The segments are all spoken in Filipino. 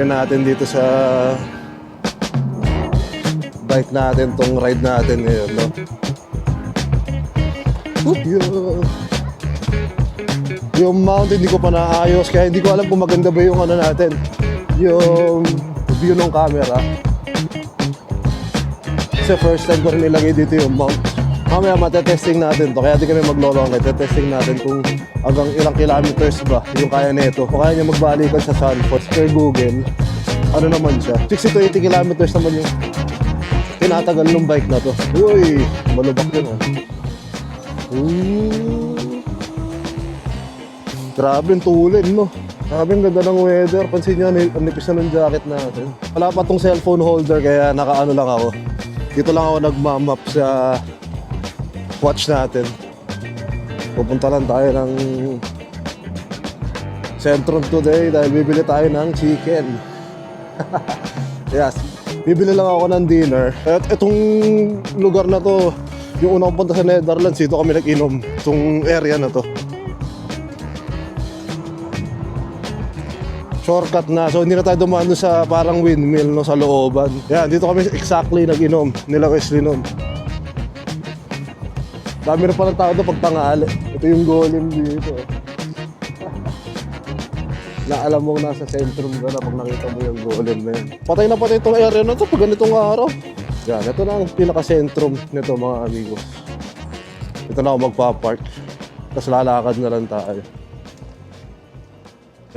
natin dito sa bike natin, tong ride natin ngayon, no? Yung mount hindi ko pa naayos, kaya hindi ko alam kung maganda ba yung ano natin, yung view ng camera. Kasi first time ko rin ilagay dito yung mount. Mamaya matetesting natin to, kaya di kami maglolong. Tetesting natin kung hanggang ilang kilometers ba yung kaya nito. Kung kaya niya magbalikan sa Sanford per Google, ano naman siya, 60 to 80 kilometers naman yung tinatagal ng bike na to. Uy, malubak yun, ha. Grabe yung tulin, no? Grabe ang ganda ng weather. Pansin nyo, ang nipis na ng jacket natin. Wala pa tong cellphone holder, kaya nakaano lang ako. Dito lang ako nagmamap sa watch natin. Pupunta lang tayo ng Centrum today dahil bibili tayo ng chicken. Yes, bibili lang ako ng dinner. At itong lugar na to, yung unang punta sa Netherlands, dito kami nag-inom. Itong area na to. Shortcut na, so hindi na tayo dumaan sa parang windmill, no, sa looban. Yan, dito kami exactly nag-inom nila Wesley nun. Dami na palang tao doon pag tanghali. Ito yung golem dito. Na alam mong nasa sentrum ka na pag nakita mo yung golem na yun. Patay na patay itong area na ito pag ganitong araw. Yan, ito na ang pinaka-sentrum nito, mga amigos. Ito na ako magpa-park. Tapos lalakad na lang tayo.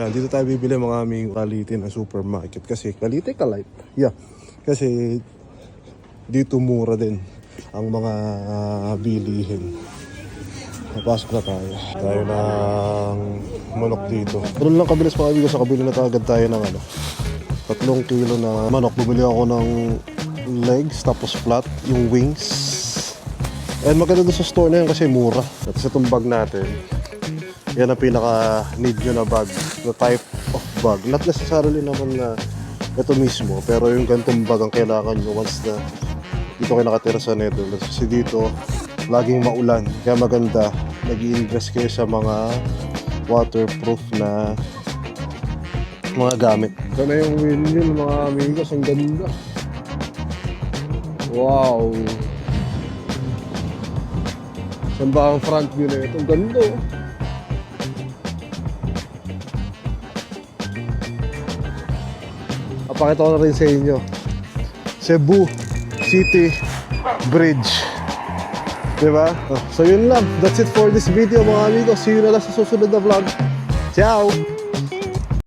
Yan, dito tayo bibili, mga amigos, Kalite na supermarket. Kasi Kalite Kalite. Yeah. Kasi dito mura din ang mga bilihin. Napasok na tayo. Tayo ng manok dito. Ganun lang kabilis, mga amigos, sa kabili na agad tayo ng 3 kilo na manok. Bumili ako ng legs, tapos flat, yung wings. And maganda doon sa store na yun kasi mura. At sa itong bag natin, yan ang pinaka-need nyo na bag. The type of bag. Not necessarily naman na ito mismo, pero yung ganitong bag ang kailangan nyo once na dito kayo nakatira sa Netherlands. Kasi dito, laging maulan. Kaya maganda, nag-i-invest kayo sa mga waterproof na mga gamit. Ito na yung windmill, mga amigos. Ang ganda. Wow! Saan ba ang front view na ito? Ang ganda. Papakita ko na rin sa inyo. Cebu City Bridge. Diba? So yun lang. That's it for this video, mga amigos. See you na lang sa susunod na vlog. Ciao!